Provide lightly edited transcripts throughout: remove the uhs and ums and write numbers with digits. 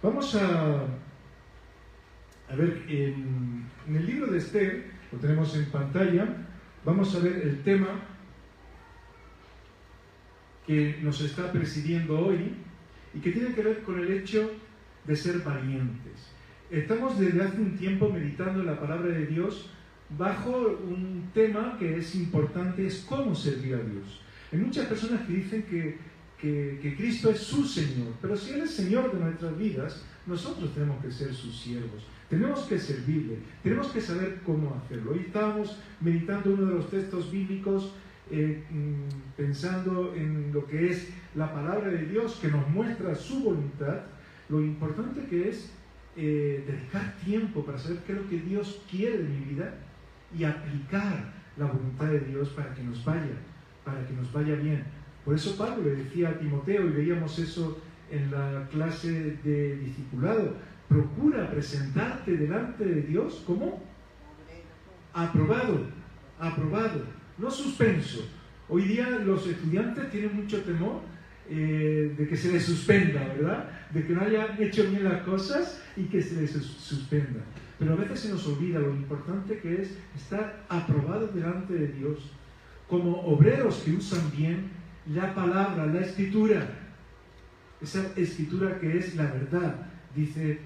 Vamos a ver, en el libro de Esther, lo tenemos en pantalla, vamos a ver el tema que nos está presidiendo hoy y que tiene que ver con el hecho de ser valientes. Estamos desde hace un tiempo meditando en la palabra de Dios bajo un tema que es importante, es cómo servir a Dios. Hay muchas personas que dicen que Cristo es su Señor, pero si Él es Señor de nuestras vidas, nosotros tenemos que ser sus siervos, tenemos que servirle, tenemos que saber cómo hacerlo. Hoy estábamos meditando uno de los textos bíblicos, pensando en lo que es la palabra de Dios que nos muestra su voluntad, lo importante que es dedicar tiempo para saber qué es lo que Dios quiere de mi vida y aplicar la voluntad de Dios para que nos vaya bien. Por eso Pablo le decía a Timoteo, y veíamos eso en la clase de discipulado, procura presentarte delante de Dios como aprobado, no suspenso. Hoy día los estudiantes tienen mucho temor de que se les suspenda, ¿verdad? De que no hayan hecho bien las cosas y que se les suspenda. Pero a veces se nos olvida lo importante que es estar aprobados delante de Dios, como obreros que usan bien la palabra, la escritura, esa escritura que es la verdad, dice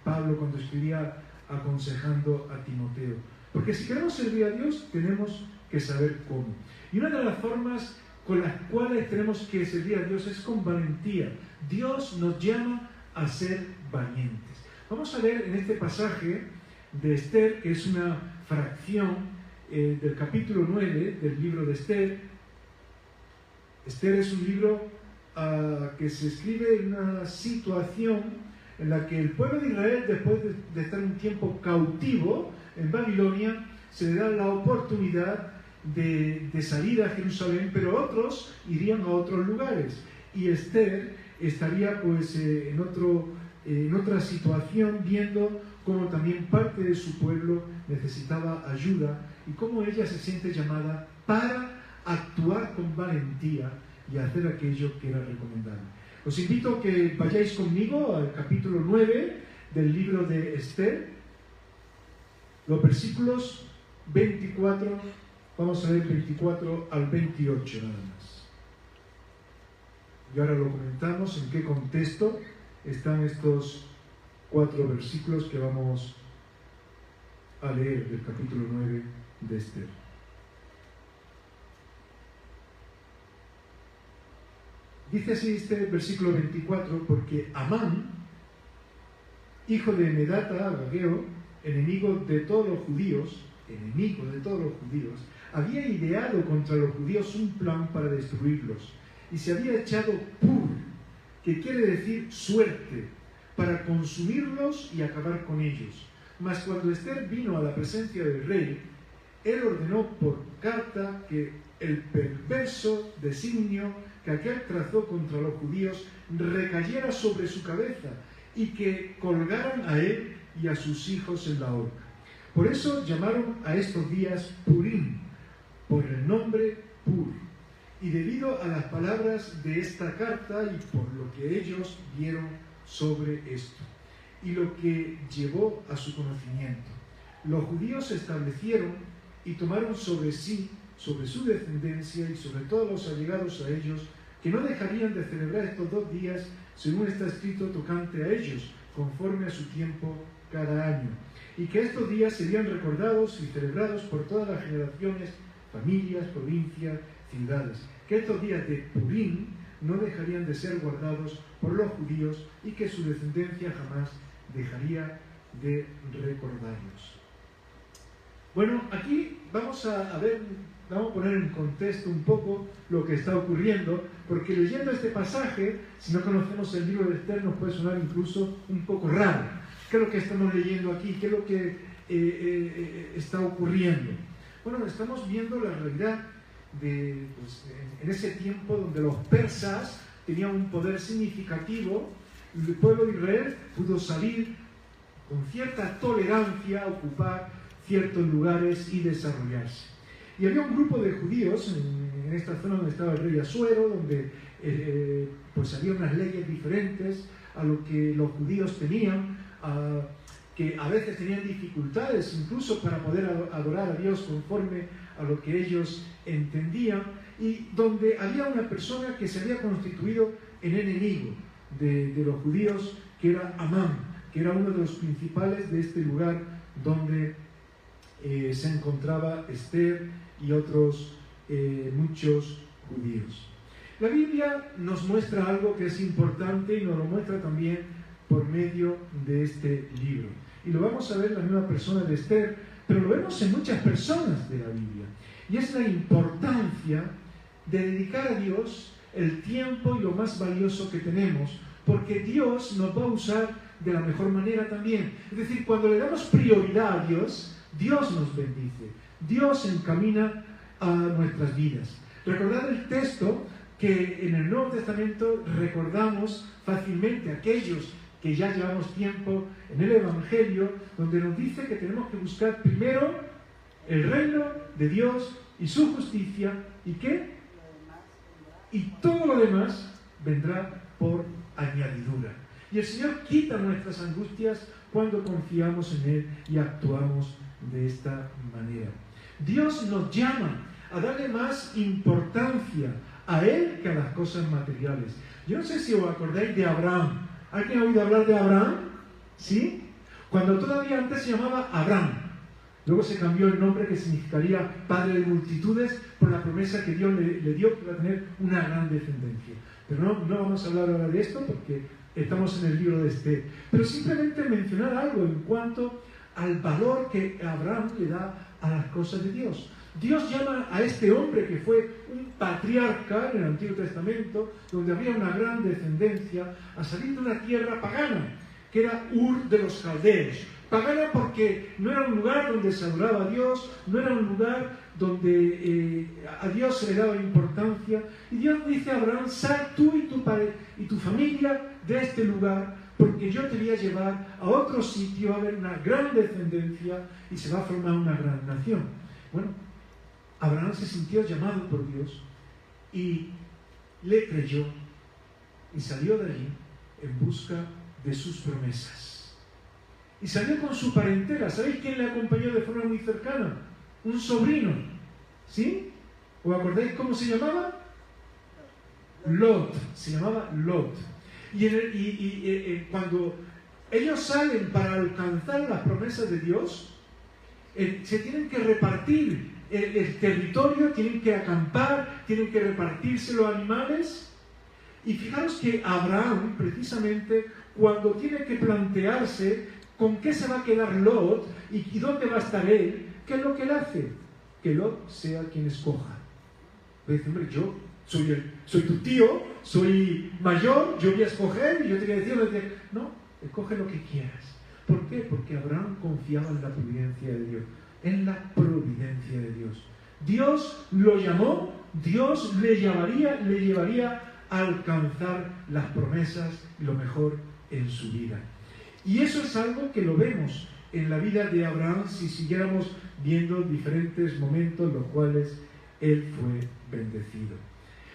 Pablo cuando escribía aconsejando a Timoteo. Porque si queremos servir a Dios, tenemos que saber cómo. Y una de las formas con las cuales tenemos que servir a Dios es con valentía. Dios nos llama a ser valientes. Vamos a leer en este pasaje de Esther, que es una fracción del capítulo 9 del libro de Esther. Esther es un libro que se escribe en una situación en la que el pueblo de Israel, después de estar un tiempo cautivo en Babilonia, se le da la oportunidad de salir a Jerusalén, pero otros irían a otros lugares. Y Esther estaría pues en otra situación, viendo cómo también parte de su pueblo necesitaba ayuda y cómo ella se siente llamada para actuar con valentía y hacer aquello que era recomendable. Os invito a que vayáis conmigo al capítulo 9 del libro de Esther, los versículos 24, vamos a ver 24 al 28 nada más. Y ahora lo comentamos en qué contexto están estos 4 versículos que vamos a leer del capítulo 9 de Esther. Dice así este versículo 24: porque Amán, hijo de Medata Agageo, enemigo de todos los judíos, había ideado contra los judíos un plan para destruirlos, y se había echado pur, que quiere decir suerte, para consumirlos y acabar con ellos. Mas cuando Esther vino a la presencia del rey, él ordenó por carta que el perverso designio que aquel trazó contra los judíos recayera sobre su cabeza y que colgaran a él y a sus hijos en la horca. Por eso llamaron a estos días Purim, por el nombre Pur, y debido a las palabras de esta carta y por lo que ellos vieron sobre esto, y lo que llevó a su conocimiento, los judíos se establecieron y tomaron sobre sí, sobre su descendencia y sobre todos los allegados a ellos, que no dejarían de celebrar estos 2 días, según está escrito tocante a ellos, conforme a su tiempo cada año, y que estos días serían recordados y celebrados por todas las generaciones, familias, provincias, ciudades, que estos días de Purim no dejarían de ser guardados por los judíos y que su descendencia jamás dejaría de recordarlos. Bueno, aquí vamos a poner en contexto un poco lo que está ocurriendo, porque leyendo este pasaje, si no conocemos el libro de Esther, nos puede sonar incluso un poco raro. ¿Qué es lo que estamos leyendo aquí? ¿Qué es lo que está ocurriendo? Bueno, estamos viendo la realidad de, pues, en ese tiempo donde los persas tenían un poder significativo, el pueblo de Israel pudo salir con cierta tolerancia a ocupar ciertos lugares y desarrollarse. Y había un grupo de judíos en esta zona donde estaba el rey Asuero, donde pues había unas leyes diferentes, a lo que los judíos tenían, que a veces tenían dificultades incluso para poder adorar a Dios conforme a lo que ellos entendían, y donde había una persona que se había constituido en enemigo de los judíos, que era Amán, que era uno de los principales de este lugar donde se encontraba Esther y otros muchos judíos. La Biblia nos muestra algo que es importante y nos lo muestra también por medio de este libro. Y lo vamos a ver en la misma persona de Esther, pero lo vemos en muchas personas de la Biblia. Y es la importancia de dedicar a Dios el tiempo y lo más valioso que tenemos, porque Dios nos va a usar de la mejor manera también. Es decir, cuando le damos prioridad a Dios, Dios nos bendice, Dios encamina a nuestras vidas. Recordad el texto que en el Nuevo Testamento recordamos fácilmente, aquellos que ya llevamos tiempo en el Evangelio, donde nos dice que tenemos que buscar primero el reino de Dios y su justicia, ¿y qué? Y todo lo demás vendrá por añadidura. Y el Señor quita nuestras angustias cuando confiamos en Él y actuamos de esta manera. Dios nos llama a darle más importancia a Él que a las cosas materiales. Yo no sé si os acordáis de Abraham. ¿Alguien ha oído hablar de Abraham? ¿Sí? Cuando todavía antes se llamaba Abraham. Luego se cambió el nombre, que significaría padre de multitudes, por la promesa que Dios le dio que iba a tener una gran descendencia. Pero no vamos a hablar ahora de esto porque estamos en el libro de Esther. Pero simplemente mencionar algo en cuanto al valor que Abraham le da a las cosas de Dios. Dios llama a este hombre que fue un patriarca en el Antiguo Testamento, donde había una gran descendencia, a salir de una tierra pagana, que era Ur de los Caldeos. Pagana porque no era un lugar donde se adoraba a Dios, no era un lugar donde a Dios se le daba importancia. Y Dios dice a Abraham: sal tú y tu familia de este lugar, porque yo te voy a llevar a otro sitio, a ver una gran descendencia y se va a formar una gran nación. Bueno, Abraham se sintió llamado por Dios y le creyó y salió de allí en busca de sus promesas. Y salió con su parentela. ¿Sabéis quién le acompañó de forma muy cercana? Un sobrino. ¿Sí? ¿Os acordáis cómo se llamaba? Lot. Se llamaba Lot. Y cuando ellos salen para alcanzar las promesas de Dios, se tienen que repartir el territorio, tienen que acampar, tienen que repartirse los animales. Y fijaros que Abraham, precisamente, cuando tiene que plantearse con qué se va a quedar Lot y dónde va a estar él, ¿qué es lo que él hace? Que Lot sea quien escoja. Dice: hombre, yo soy tu tío, soy mayor, yo voy a escoger y yo te voy a decir, no, escoge lo que quieras. ¿Por qué? Porque Abraham confiaba en la providencia de Dios, en la providencia de Dios. Dios lo llamó, Dios le llevaría a alcanzar las promesas y lo mejor en su vida. Y eso es algo que lo vemos en la vida de Abraham si siguiéramos viendo diferentes momentos en los cuales él fue bendecido.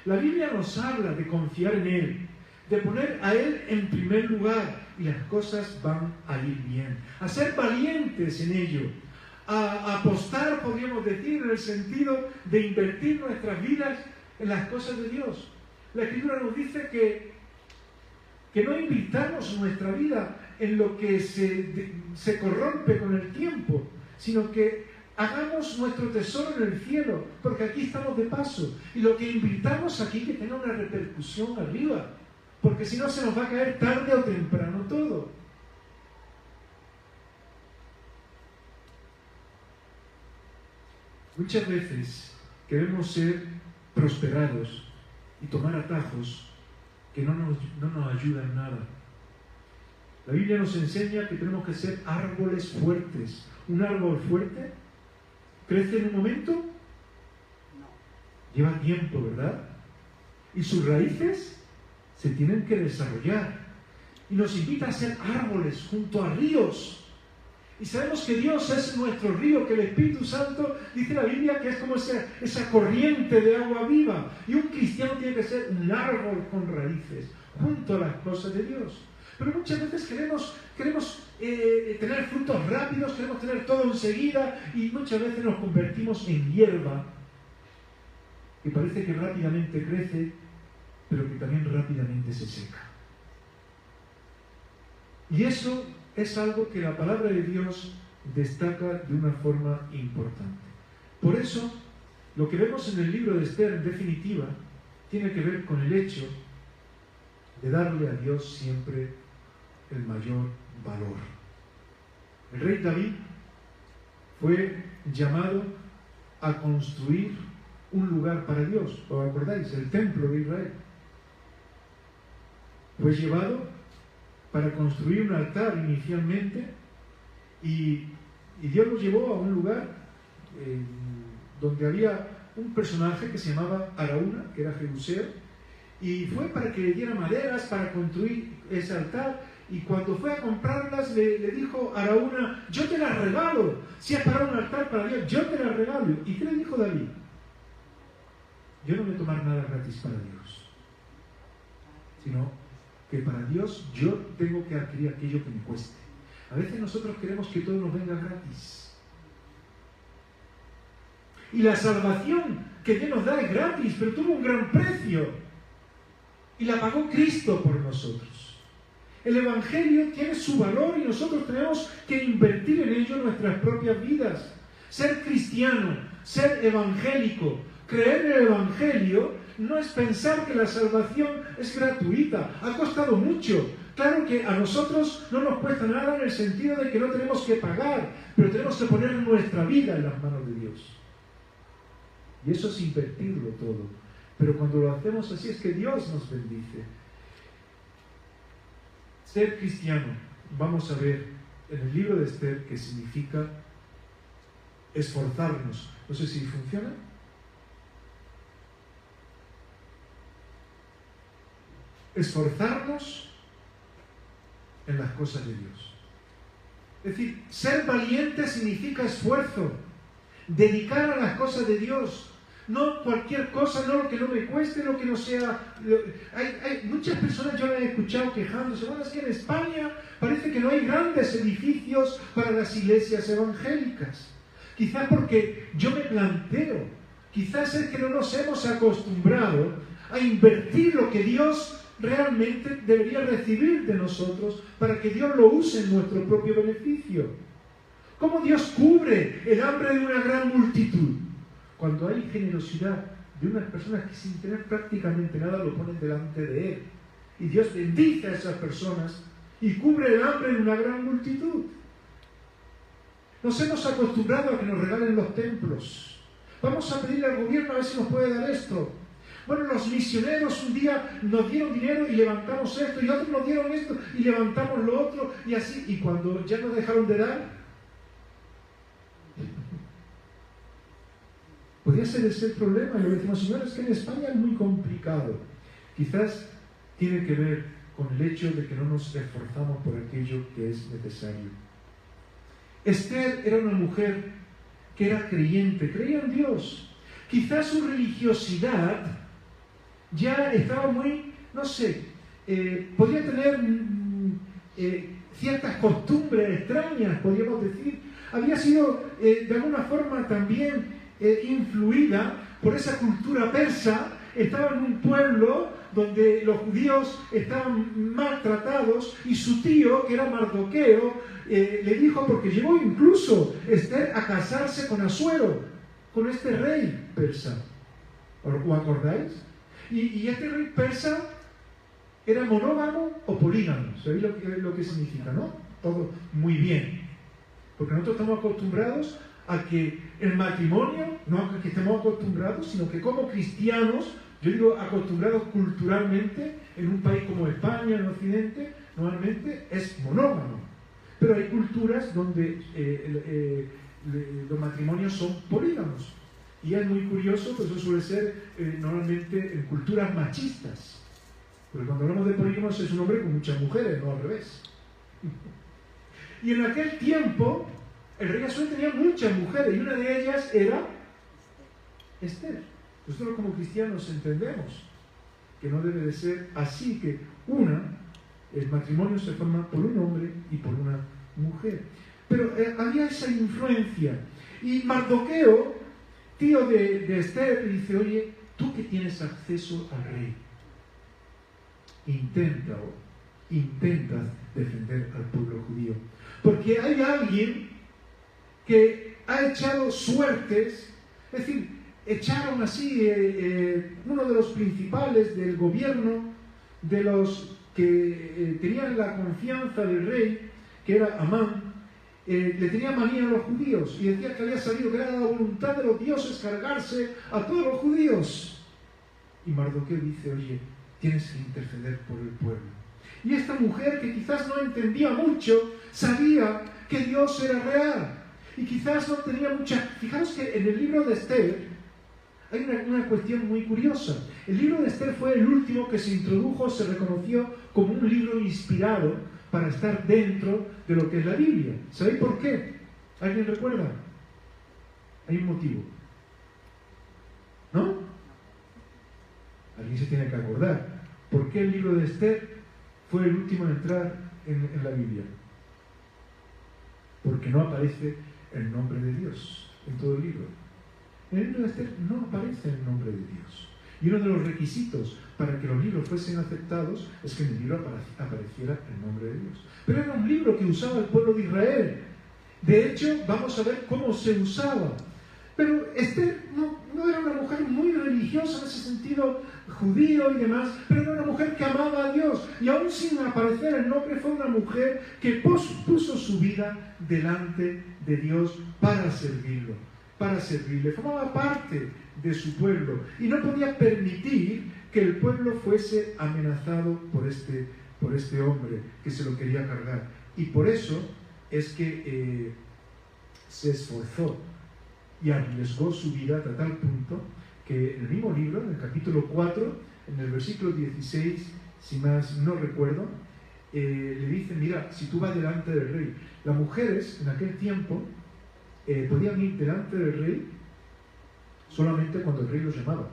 La Biblia nos habla de confiar en Él, de poner a Él en primer lugar, y las cosas van a ir bien. A ser valientes en ello, a apostar, podríamos decir, en el sentido de invertir nuestras vidas en las cosas de Dios. La Escritura nos dice que no invirtamos nuestra vida en lo que se corrompe con el tiempo, sino que hagamos nuestro tesoro en el cielo, porque aquí estamos de paso, y lo que invirtamos aquí que tenga una repercusión arriba, porque si no se nos va a caer tarde o temprano todo. Muchas veces queremos ser prosperados y tomar atajos que no nos ayudan en nada. La Biblia nos enseña que tenemos que ser árboles fuertes. ¿Un árbol fuerte crece en un momento? No. Lleva tiempo, ¿verdad? Y sus raíces se tienen que desarrollar. Y nos invita a ser árboles junto a ríos. Y sabemos que Dios es nuestro río, que el Espíritu Santo, dice la Biblia, que es como esa corriente de agua viva. Y un cristiano tiene que ser un árbol con raíces junto a las cosas de Dios. Pero muchas veces queremos tener frutos rápidos, queremos tener todo enseguida y muchas veces nos convertimos en hierba que parece que rápidamente crece, pero que también rápidamente se seca. Y eso es algo que la palabra de Dios destaca de una forma importante. Por eso, lo que vemos en el libro de Esther, en definitiva, tiene que ver con el hecho de darle a Dios siempre el mayor valor. El rey David fue llamado a construir un lugar para Dios. ¿Os acordáis? El templo de Israel. Fue llevado para construir un altar inicialmente y Dios lo llevó a un lugar donde había un personaje que se llamaba Araúna, que era jebuseo, y fue para que le diera maderas para construir ese altar. Y cuando fue a comprarlas le dijo a Araúna: yo te las regalo, si es para un altar para Dios, yo te las regalo. ¿Y qué le dijo David? Yo no voy a tomar nada gratis para Dios, sino que para Dios yo tengo que adquirir aquello que me cueste. A veces nosotros queremos que todo nos venga gratis. Y la salvación que Dios nos da es gratis, pero tuvo un gran precio. Y la pagó Cristo por nosotros. El Evangelio tiene su valor y nosotros tenemos que invertir en ello nuestras propias vidas. Ser cristiano, ser evangélico, creer en el Evangelio no es pensar que la salvación es gratuita. Ha costado mucho. Claro que a nosotros no nos cuesta nada en el sentido de que no tenemos que pagar, pero tenemos que poner nuestra vida en las manos de Dios. Y eso es invertirlo todo. Pero cuando lo hacemos así es que Dios nos bendice. Ser cristiano, vamos a ver en el libro de Esther que significa esforzarnos. No sé si funciona. Esforzarnos en las cosas de Dios. Es decir, ser valiente significa esfuerzo. Dedicar a las cosas de Dios. No cualquier cosa, no lo que no me cueste, lo que no sea. Hay muchas personas, yo las he escuchado quejándose. Bueno, es que en España parece que no hay grandes edificios para las iglesias evangélicas. Quizás porque yo me planteo, quizás es que no nos hemos acostumbrado a invertir lo que Dios realmente debería recibir de nosotros para que Dios lo use en nuestro propio beneficio. ¿Cómo Dios cubre el hambre de una gran multitud? Cuando hay generosidad de unas personas que sin tener prácticamente nada lo ponen delante de Él. Y Dios bendice a esas personas y cubre el hambre de una gran multitud. Nos hemos acostumbrado a que nos regalen los templos. Vamos a pedirle al gobierno a ver si nos puede dar esto. Bueno, los misioneros un día nos dieron dinero y levantamos esto, y otros nos dieron esto y levantamos lo otro, y así. Y cuando ya nos dejaron de dar, podría ser ese el problema. Y lo decimos: señores, es que en España es muy complicado. Quizás tiene que ver con el hecho de que no nos esforzamos por aquello que es necesario. Esther era una mujer que era creyente, creía en Dios. Quizás su religiosidad ya estaba muy, no sé, podía tener ciertas costumbres extrañas, podríamos decir. Había sido de alguna forma también influida por esa cultura persa. Estaba en un pueblo donde los judíos estaban maltratados y su tío, que era Mardoqueo, le dijo, porque llegó incluso Esther a casarse con Asuero, con este rey persa. ¿Os acordáis? Y este rey persa era monógamo o polígamo. ¿Sabéis lo que significa, no? Todo muy bien. Porque nosotros estamos acostumbrados a que el matrimonio, no a que estemos acostumbrados, sino que como cristianos, yo digo acostumbrados culturalmente, en un país como España, en Occidente, normalmente es monógamo. Pero hay culturas donde los matrimonios son polígamos. Y es muy curioso, pues eso suele ser normalmente en culturas machistas. Porque cuando hablamos de polígamos es un hombre con muchas mujeres, no al revés. Y en aquel tiempo, el rey Asuero tenía muchas mujeres, y una de ellas era Esther. Nosotros como cristianos entendemos que no debe de ser así, que una El matrimonio se forma por un hombre y por una mujer. Pero había esa influencia. Y Mardoqueo, tío de Esther, le dice, oye, tú que tienes acceso al rey, intenta defender al pueblo judío. Porque hay alguien que ha echado suertes, es decir, echaron así uno de los principales del gobierno, de los que tenían la confianza del rey, que era Amán, le tenía manía a los judíos y decía que había salido, que era la voluntad de los dioses cargarse a todos los judíos. Y Mardoqueo dice, oye, tienes que interceder por el pueblo. Y esta mujer, que quizás no entendía mucho, sabía que Dios era real. Y quizás no tenía mucha... Fijaros que en el libro de Esther hay una cuestión muy curiosa. El libro de Esther fue el último que se introdujo, se reconoció como un libro inspirado para estar dentro de lo que es la Biblia. ¿Sabéis por qué? ¿Alguien recuerda? Hay un motivo. ¿No? Alguien se tiene que acordar. ¿Por qué el libro de Esther fue el último en entrar en la Biblia? Porque no aparece el nombre de Dios en todo el libro. En el libro de Esther no aparece el nombre de Dios. Y uno de los requisitos para que los libros fuesen aceptados es que en el libro apareciera el nombre de Dios. Pero era un libro que usaba el pueblo de Israel. De hecho, vamos a ver cómo se usaba. Pero Esther no era una mujer muy religiosa en ese sentido, judío y demás, pero era una mujer que amaba a Dios. Y aún sin aparecer el nombre, fue una mujer que puso su vida delante de Dios para servirlo. Para servirle. Formaba parte de su pueblo y no podía permitir que el pueblo fuese amenazado por este hombre que se lo quería cargar. Y por eso es que se esforzó y arriesgó su vida hasta tal punto que en el mismo libro, en el capítulo 4, en el versículo 16, si más no recuerdo, le dice, mira, si tú vas delante del rey. Las mujeres en aquel tiempo podían ir delante del rey solamente cuando el rey los llamaba.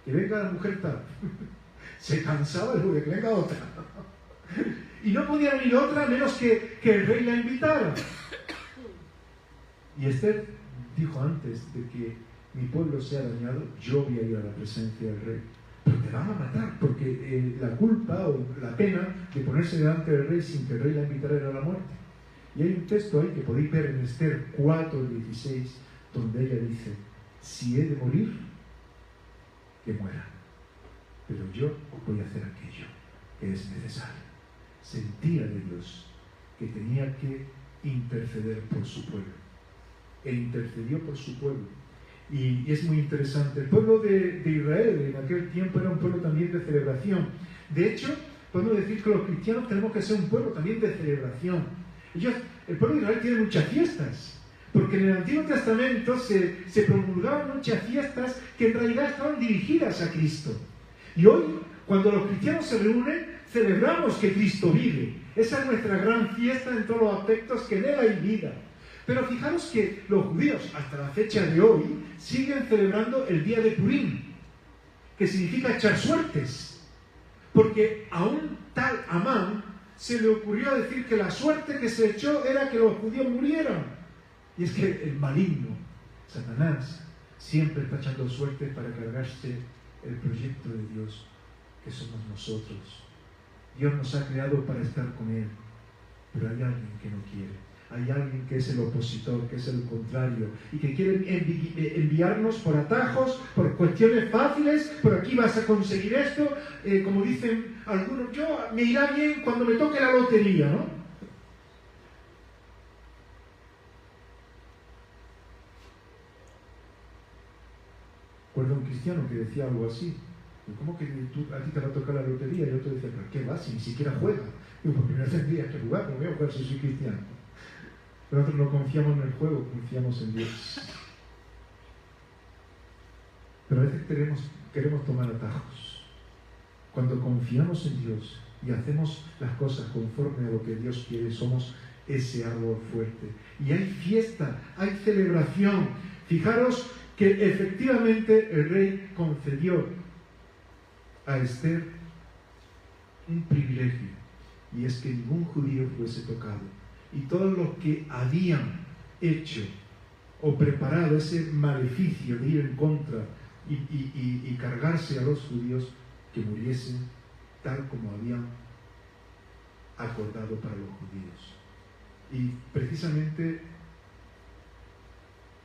Que venga la mujer tal. Se cansaba de que venga otra. Y no podía ir otra a menos que el rey la invitara. Y Esther dijo antes de que mi pueblo sea dañado, yo voy a ir a la presencia del rey. Pero te van a matar, porque la culpa o la pena de ponerse delante del rey sin que el rey la invitara era la muerte. Y hay un texto ahí que podéis ver en Esther 4:16, donde ella dice, si he de morir, que muera, pero yo voy a hacer aquello que es necesario. Sentía de Dios que tenía que interceder por su pueblo, e intercedió por su pueblo. Y es muy interesante. El pueblo de Israel en aquel tiempo era un pueblo también de celebración. De hecho, podemos decir que los cristianos tenemos que ser un pueblo también de celebración. El pueblo de Israel tiene muchas fiestas, porque en el Antiguo Testamento se promulgaban muchas fiestas que en realidad estaban dirigidas a Cristo. Y hoy, cuando los cristianos se reúnen, celebramos que Cristo vive. Esa es nuestra gran fiesta en todos los aspectos, que en Él hay vida. Pero fijaros que los judíos, hasta la fecha de hoy, siguen celebrando el día de Purim, que significa echar suertes. Porque a un tal Amán se le ocurrió decir que la suerte que se echó era que los judíos murieran. Y es que el maligno, Satanás, siempre está echando suerte para cargarse el proyecto de Dios, que somos nosotros. Dios nos ha creado para estar con Él, pero hay alguien que no quiere. Hay alguien que es el opositor, que es el contrario, y que quiere enviarnos por atajos, por cuestiones fáciles, por aquí vas a conseguir esto, como dicen algunos, me irá bien cuando me toque la lotería, ¿no? Recuerdo un cristiano que decía algo así, ¿cómo que a ti te va a tocar la lotería? Y otro decía, ¿pero qué va? Si ni siquiera juega. Digo, porque no tendría que jugar, ¿cómo voy a jugar si soy cristiano? Pero nosotros no confiamos en el juego, confiamos en Dios. Pero a veces queremos tomar atajos. Cuando confiamos en Dios y hacemos las cosas conforme a lo que Dios quiere, somos ese árbol fuerte. Y hay fiesta, hay celebración. Fijaros que efectivamente el rey concedió a Esther un privilegio. y es que ningún judío fuese tocado. Y todos los que habían hecho o preparado ese maleficio de ir en contra y cargarse a los judíos, que muriesen tal como habían acordado para los judíos. Y precisamente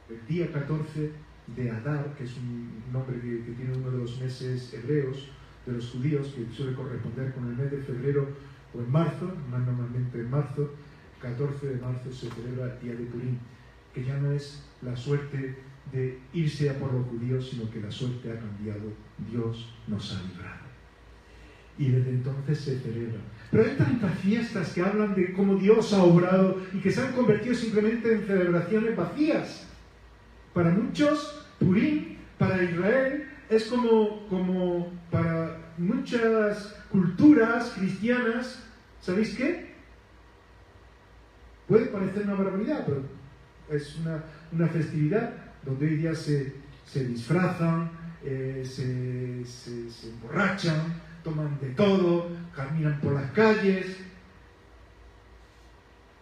el día 14 de Adar, que es un nombre que tiene uno de los meses hebreos de los judíos, que suele corresponder con el mes de febrero o en marzo, más normalmente en marzo, 14 de marzo se celebra el día de Purim, que ya no es la suerte de irse a por los judíos, sino que la suerte ha cambiado. Dios nos ha librado. Y desde entonces se celebra. Pero hay tantas fiestas que hablan de cómo Dios ha obrado y que se han convertido simplemente en celebraciones vacías. Para muchos, Purim, para Israel, es como para muchas culturas cristianas, ¿sabéis qué? Puede parecer una barbaridad, pero es una festividad donde hoy día se disfrazan, se emborrachan, toman de todo, caminan por las calles,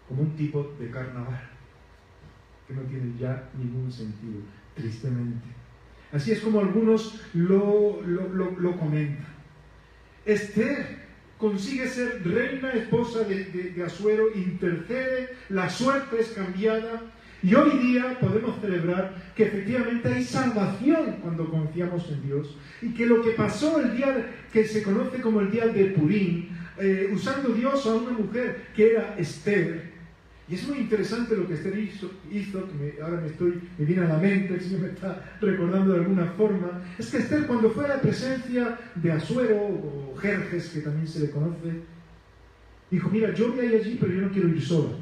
como un tipo de carnaval, que no tiene ya ningún sentido, tristemente. Así es como algunos lo comentan. Esther consigue ser reina, esposa de Asuero, intercede, la suerte es cambiada, y hoy día podemos celebrar que efectivamente hay salvación cuando confiamos en Dios, y que lo que pasó el día que se conoce como el día de Purim, usando Dios a una mujer que era Esther. Y es muy interesante lo que Esther hizo que ahora me viene a la mente, el Señor me está recordando de alguna forma. Es que Esther, cuando fue a la presencia de Asuero, o Jerjes, que también se le conoce, dijo: mira, yo voy a ir allí, pero yo no quiero ir sola.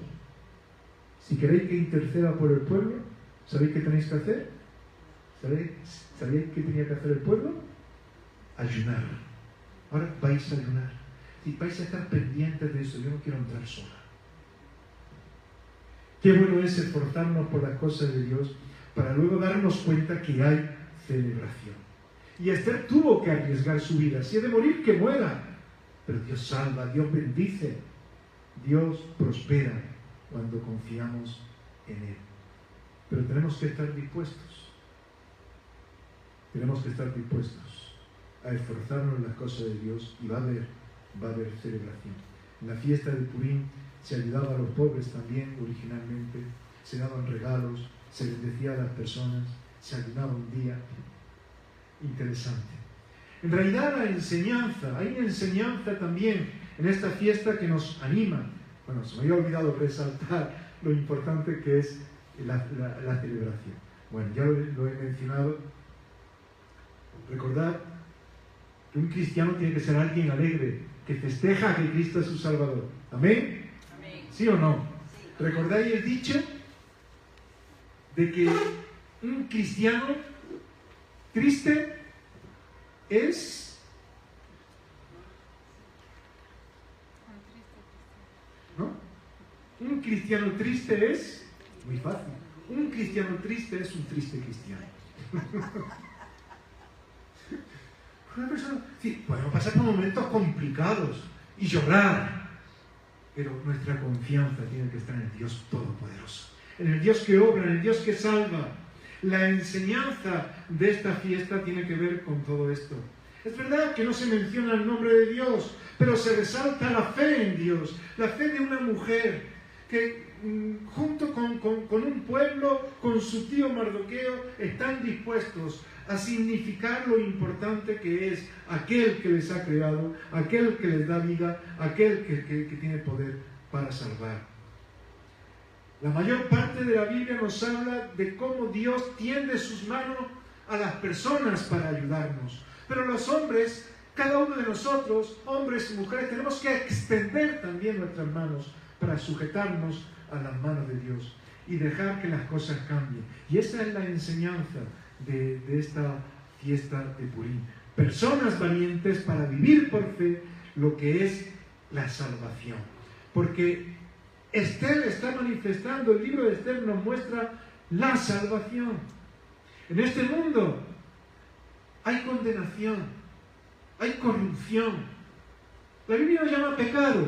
Si queréis que interceda por el pueblo, ¿sabéis qué tenéis que hacer? ¿Sabéis qué tenía que hacer el pueblo? Ayunar. Ahora vais a ayunar. Y vais a estar pendientes de eso. Yo no quiero entrar sola. Qué bueno es esforzarnos por las cosas de Dios para luego darnos cuenta que hay celebración. Y Esther tuvo que arriesgar su vida. Si es de morir, que muera. Pero Dios salva, Dios bendice, Dios prospera cuando confiamos en Él. Pero tenemos que estar dispuestos. Tenemos que estar dispuestos a esforzarnos en las cosas de Dios, y va a haber celebración. En la fiesta de Purim se ayudaba a los pobres también originalmente, se daban regalos, se bendecía a las personas, se ayunaba un día. Interesante. En realidad hay una enseñanza también en esta fiesta que nos anima. Bueno, se me había olvidado resaltar lo importante que es la celebración. Bueno, ya lo he mencionado. Recordad que un cristiano tiene que ser alguien alegre, que festeja que Cristo es su Salvador. ¿Amén? ¿Sí o no? Sí. ¿Recordáis el dicho de que un cristiano triste es... ¿no? Un cristiano triste es... muy fácil. Un cristiano triste es un triste cristiano. Una persona... sí, podemos pasar por momentos complicados y llorar. Pero nuestra confianza tiene que estar en el Dios Todopoderoso, en el Dios que obra, en el Dios que salva. La enseñanza de esta fiesta tiene que ver con todo esto. Es verdad que no se menciona el nombre de Dios, pero se resalta la fe en Dios, la fe de una mujer que junto con un pueblo, con su tío Mardoqueo, están dispuestos a significar lo importante que es aquel que les ha creado, aquel que les da vida, aquel que tiene poder para salvar. La mayor parte de la Biblia nos habla de cómo Dios tiende sus manos a las personas para ayudarnos. Pero los hombres, cada uno de nosotros, hombres y mujeres, tenemos que extender también nuestras manos para sujetarnos a las manos de Dios y dejar que las cosas cambien. Y esa es la enseñanza de esta fiesta de Purim. Personas valientes para vivir por fe lo que es la salvación. Porque Esther está manifestando, el libro de Esther nos muestra la salvación. En este mundo hay condenación, hay corrupción. La Biblia lo llama pecado,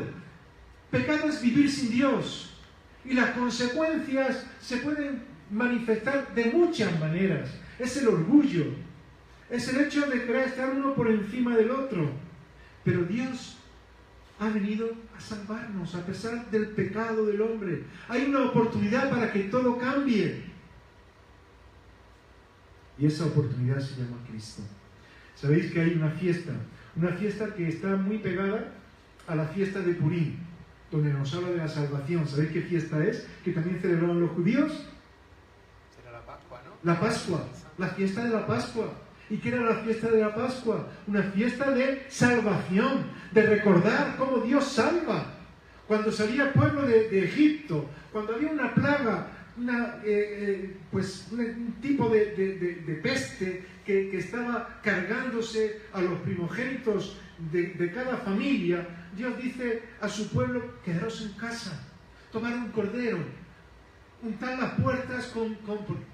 Pecado es vivir sin Dios. Y las consecuencias se pueden manifestar de muchas maneras. Es el orgullo. Es el hecho de querer estar uno por encima del otro. Pero Dios ha venido a salvarnos a pesar del pecado del hombre. Hay una oportunidad para que todo cambie. Y esa oportunidad se llama Cristo. Sabéis que hay una fiesta que está muy pegada a la fiesta de Purim, donde nos habla de la salvación. ¿Sabéis qué fiesta es? Que también celebraban los judíos. Será la Pascua, ¿no? La Pascua, la fiesta de la Pascua. ¿Y qué era la fiesta de la Pascua? Una fiesta de salvación, de recordar cómo Dios salva. Cuando salía el pueblo de Egipto, cuando había una plaga, un tipo de peste que estaba cargándose a los primogénitos de cada familia, Dios dice a su pueblo: quedaros en casa, tomar un cordero, untar las puertas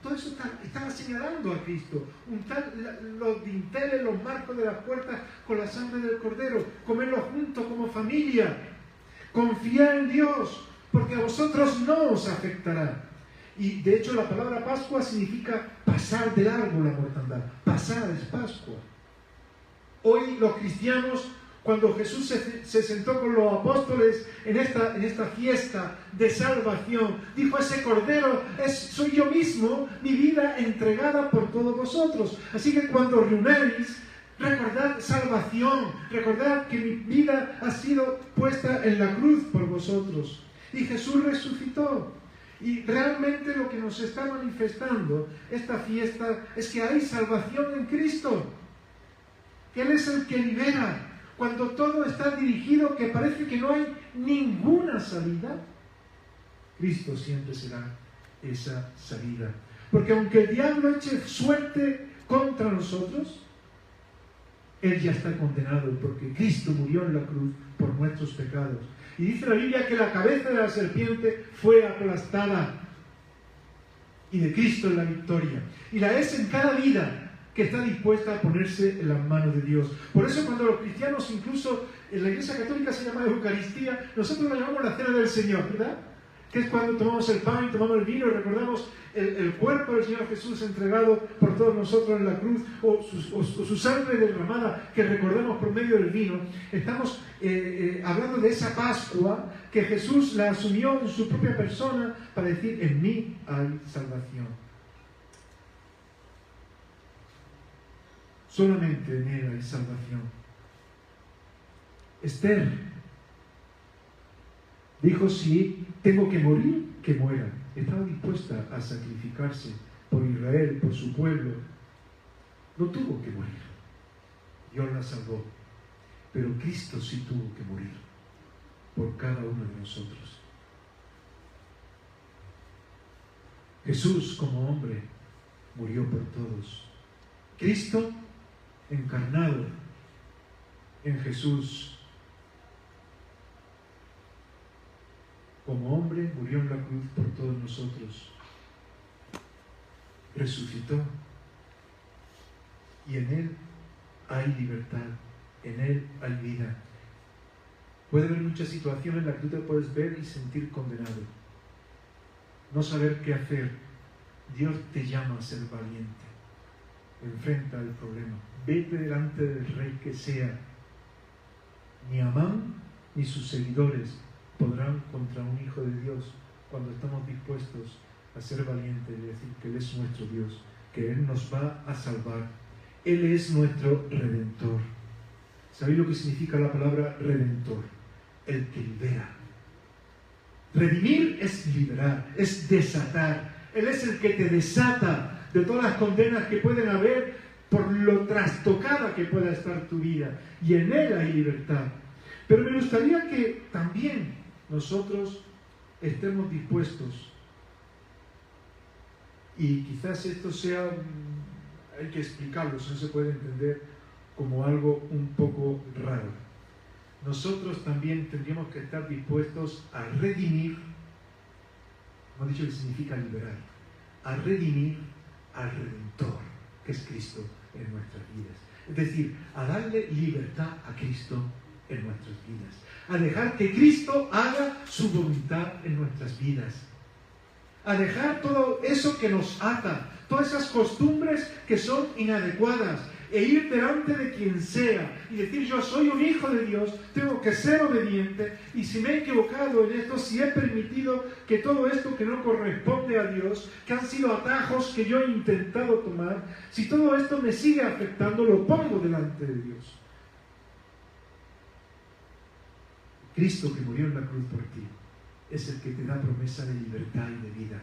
todo eso estaba señalando a Cristo. Untar los dinteles, los marcos de las puertas con la sangre del cordero, comerlo juntos como familia, confiar en Dios, porque a vosotros no os afectará. Y de hecho la palabra Pascua significa pasar de largo la mortandad. Pasar es Pascua. Hoy los cristianos, cuando Jesús se sentó con los apóstoles en esta fiesta de salvación, dijo: ese cordero soy yo mismo, mi vida entregada por todos vosotros. Así que cuando reunáis, recordad salvación, recordad que mi vida ha sido puesta en la cruz por vosotros. Y Jesús resucitó. Y realmente lo que nos está manifestando esta fiesta es que hay salvación en Cristo. Que Él es el que libera. Cuando todo está dirigido, que parece que no hay ninguna salida, Cristo siempre será esa salida. Porque aunque el diablo eche suerte contra nosotros, Él ya está condenado, porque Cristo murió en la cruz por nuestros pecados. Y dice la Biblia que la cabeza de la serpiente fue aplastada. Y de Cristo es la victoria. Y la es en cada vida que está dispuesta a ponerse en las manos de Dios. Por eso cuando los cristianos, incluso en la Iglesia Católica se llama Eucaristía, nosotros la llamamos la Cena del Señor, ¿verdad? Que es cuando tomamos el pan y tomamos el vino y recordamos el cuerpo del Señor Jesús entregado por todos nosotros en la cruz, o su sangre derramada que recordamos por medio del vino. Estamos hablando de esa Pascua que Jesús la asumió en su propia persona para decir: en mí hay salvación. Solamente en Él hay salvación. Esther dijo: si tengo que morir, que muera. Estaba dispuesta a sacrificarse por Israel, por su pueblo. No tuvo que morir. Dios la salvó. Pero Cristo sí tuvo que morir por cada uno de nosotros. Jesús, como hombre, murió por todos. Cristo encarnado en Jesús, como hombre, murió en la cruz por todos nosotros. Resucitó. Y en Él hay libertad. En Él hay vida. Puede haber muchas situaciones en las que tú te puedes ver y sentir condenado. No saber qué hacer. Dios te llama a ser valiente. Enfrenta el problema. Vete delante del rey que sea. Ni Amán ni sus seguidores podrán contra un hijo de Dios cuando estamos dispuestos a ser valientes y decir que Él es nuestro Dios, que Él nos va a salvar. Él es nuestro Redentor. ¿Sabéis lo que significa la palabra Redentor? El que libera. Redimir es liberar, es desatar. Él es el que te desata de todas las condenas que pueden haber por lo trastocada que pueda estar tu vida. Y en Él hay libertad. Pero me gustaría que también nosotros estemos dispuestos, y quizás esto sea, hay que explicarlo, si no se puede entender como algo un poco raro. Nosotros también tendríamos que estar dispuestos a redimir, hemos dicho que significa liberar, a redimir al Redentor, que es Cristo en nuestras vidas. Es decir, a darle libertad a Cristo en nuestras vidas, a dejar que Cristo haga su voluntad en nuestras vidas, a dejar todo eso que nos ata, todas esas costumbres que son inadecuadas, e ir delante de quien sea y decir: yo soy un hijo de Dios, tengo que ser obediente, y si me he equivocado en esto, si he permitido que todo esto que no corresponde a Dios, que han sido atajos que yo he intentado tomar, si todo esto me sigue afectando, lo pongo delante de Dios. Cristo, que murió en la cruz por ti, es el que te da promesa de libertad y de vida,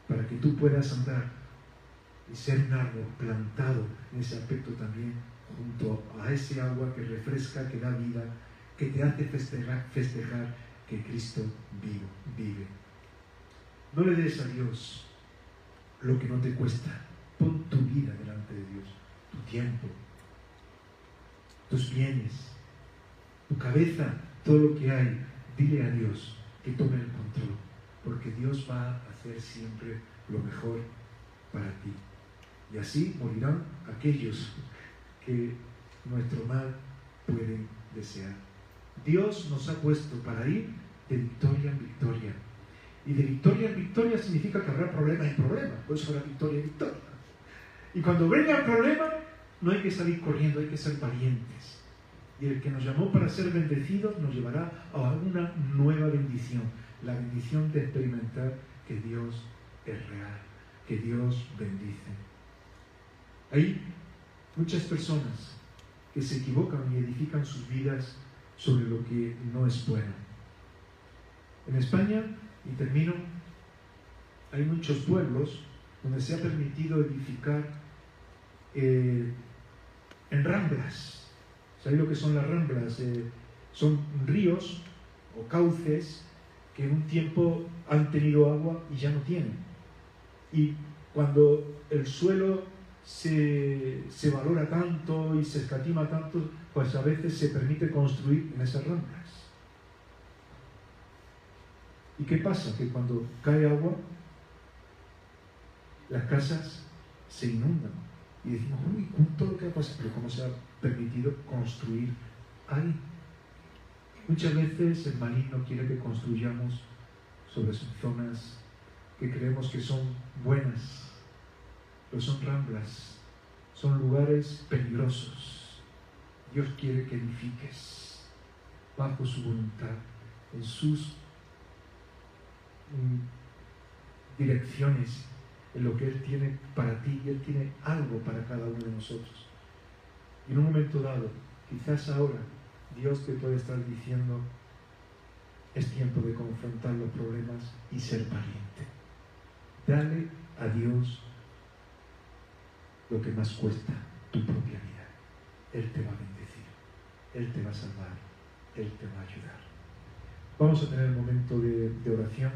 para que tú puedas andar y ser un árbol plantado en ese aspecto también, junto a ese agua que refresca, que da vida, que te hace festejar que Cristo vive. No le des a Dios lo que no te cuesta. Pon tu vida delante de Dios, tu tiempo, tus bienes, tu cabeza, todo lo que hay. Dile a Dios que tome el control, porque Dios va a hacer siempre lo mejor para ti. Y así morirán aquellos que nuestro mal pueden desear. Dios nos ha puesto para ir de victoria en victoria. Y de victoria en victoria significa que habrá problema en problema. Por eso habrá victoria en victoria. Y cuando venga el problema, no hay que salir corriendo, hay que ser valientes. Y el que nos llamó para ser bendecidos nos llevará a una nueva bendición. La bendición de experimentar que Dios es real, que Dios bendice. Hay muchas personas que se equivocan y edifican sus vidas sobre lo que no es bueno. En España, y termino, hay muchos pueblos donde se ha permitido edificar en ramblas. ¿Sabéis lo que son las ramblas? Son ríos o cauces que en un tiempo han tenido agua y ya no tienen. Y cuando el suelo se valora tanto y se escatima tanto, pues a veces se permite construir en esas ramblas. ¿Y qué pasa? Que cuando cae agua, las casas se inundan. Y decimos: uy, con todo lo que ha pasado, pero ¿cómo se ha permitido construir ahí? Muchas veces el maligno quiere que construyamos sobre zonas que creemos que son buenas, pero son ramblas, son lugares peligrosos. Dios quiere que edifiques bajo su voluntad, en sus direcciones, en lo que Él tiene para ti, y Él tiene algo para cada uno de nosotros. Y en un momento dado, quizás ahora, Dios te puede estar diciendo: es tiempo de confrontar los problemas y ser valiente. Dale a Dios lo que más cuesta, tu propia vida. Él te va a bendecir, Él te va a salvar, Él te va a ayudar. Vamos a tener un momento de oración.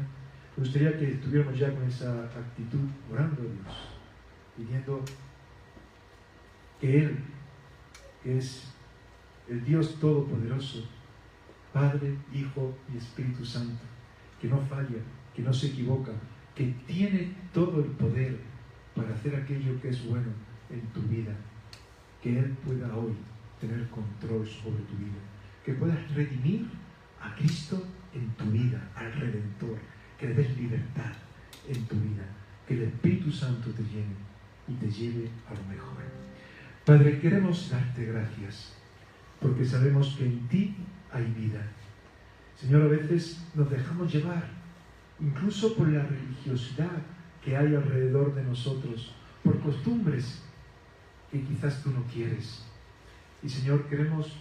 Me gustaría que estuviéramos ya con esa actitud, orando a Dios, pidiendo que Él, que es el Dios Todopoderoso, Padre, Hijo y Espíritu Santo, que no falla, que no se equivoca, que tiene todo el poder para hacer aquello que es bueno en tu vida, que Él pueda hoy tener control sobre tu vida, que puedas redimir a Cristo en tu vida, al Redentor, que le des libertad en tu vida, que el Espíritu Santo te llene y te lleve a lo mejor. Padre, queremos darte gracias, porque sabemos que en ti hay vida. Señor, a veces nos dejamos llevar, incluso por la religiosidad que hay alrededor de nosotros, por costumbres que quizás tú no quieres. Y Señor, queremos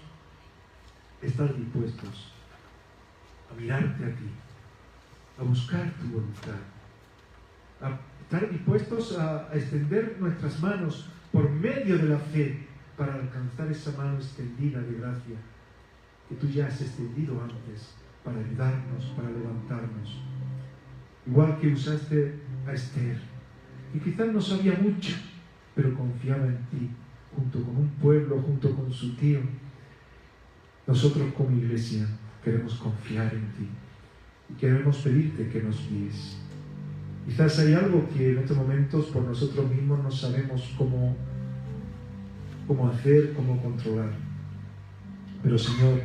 estar dispuestos a mirarte a ti, a buscar tu voluntad, a estar dispuestos a extender nuestras manos por medio de la fe para alcanzar esa mano extendida de gracia que tú ya has extendido antes para ayudarnos, para levantarnos. Igual que usaste a Esther, que quizás no sabía mucho, pero confiaba en ti, junto con un pueblo, junto con su tío. Nosotros como iglesia queremos confiar en ti y queremos pedirte que nos guíes. Quizás hay algo que en estos momentos por nosotros mismos no sabemos cómo hacer, cómo controlar. Pero Señor,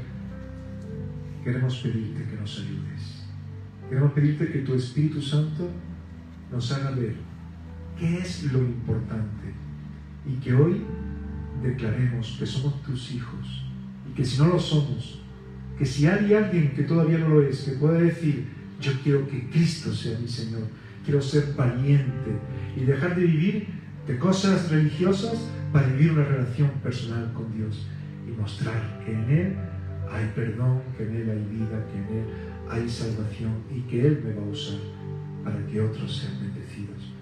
queremos pedirte que nos ayudes. Queremos pedirte que tu Espíritu Santo nos haga ver qué es lo importante y que hoy declaremos que somos tus hijos y que si no lo somos, que si hay alguien que todavía no lo es, que pueda decir: yo quiero que Cristo sea mi Señor, quiero ser valiente y dejar de vivir de cosas religiosas para vivir una relación personal con Dios y mostrar que en Él hay perdón, que en Él hay vida, que en Él hay salvación y que Él me va a usar para que otros sean bendecidos.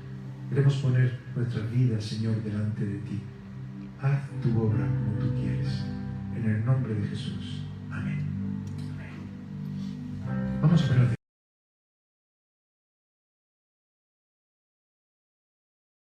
Queremos poner nuestras vidas, Señor, delante de ti. Haz tu obra como tú quieres, en el nombre de Jesús.